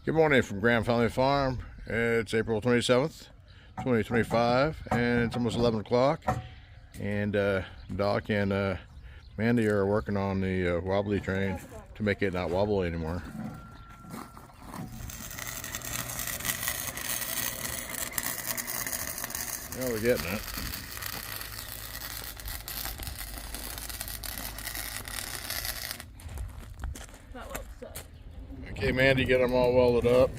Good morning from Grand Family Farm. It's April 27th, 2025, and it's almost 11 o'clock. And Doc and Mandy are working on the wobbly train to make it not wobble anymore. Well, we're getting it. Okay, Mandy, get them all welded up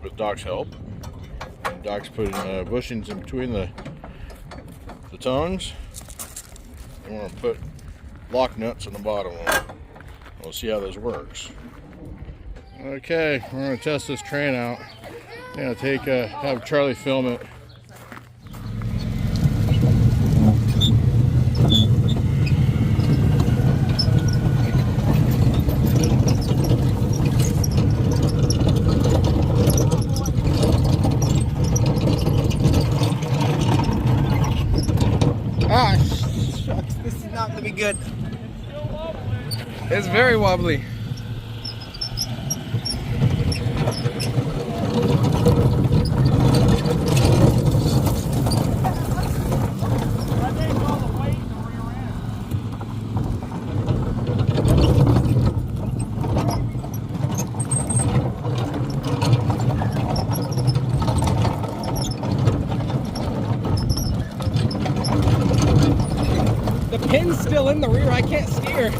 with Doc's help. And Doc's putting bushings in between the tongues. I want to put lock nuts on the bottom one. We'll see how this works. Okay, we're going to test this train out. I'm going to have Charlie film it. Ah, shucks, this is not going to be good. It's very wobbly. The pin's still in the rear, I can't steer.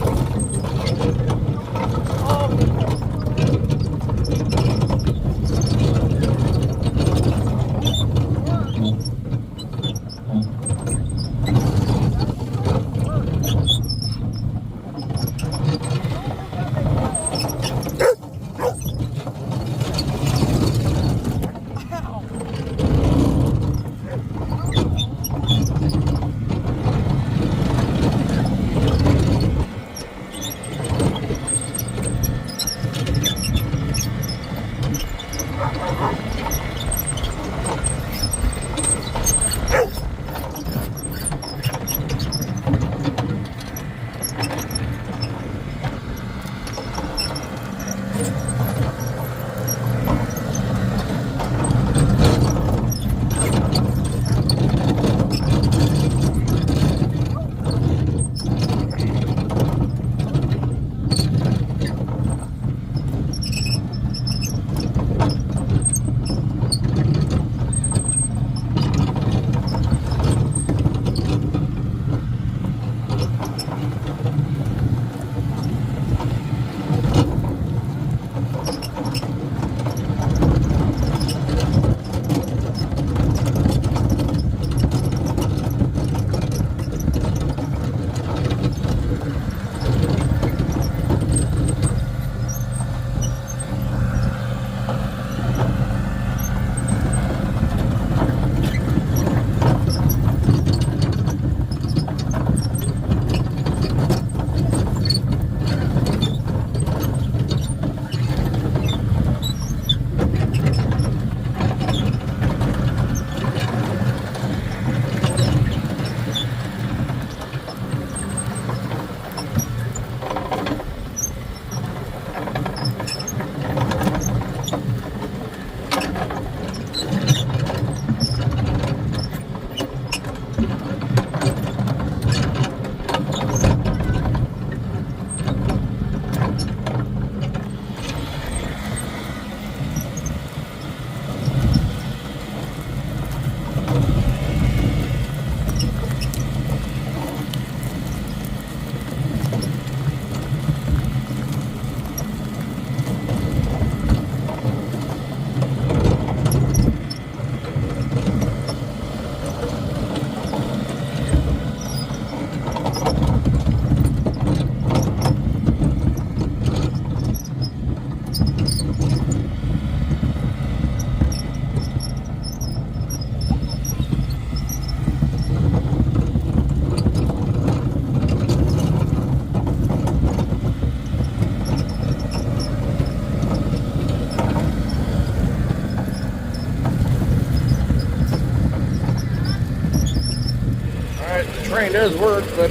Train does work, but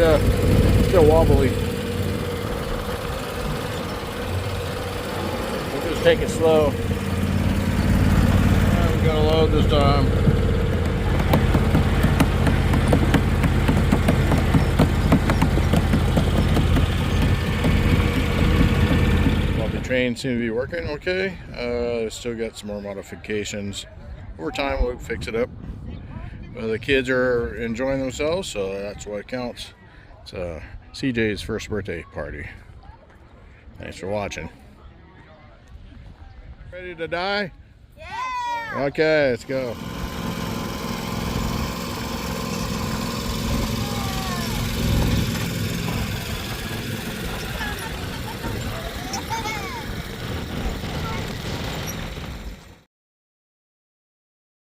still wobbly. We'll just Take it slow. I'm gonna load this time. Well, the train seems to be working okay. Still got some more modifications. Over time, we'll fix it up. The kids are enjoying themselves, so that's what counts. It's CJ's first birthday party. Thanks for watching. Ready to die? Yes. Okay, let's go.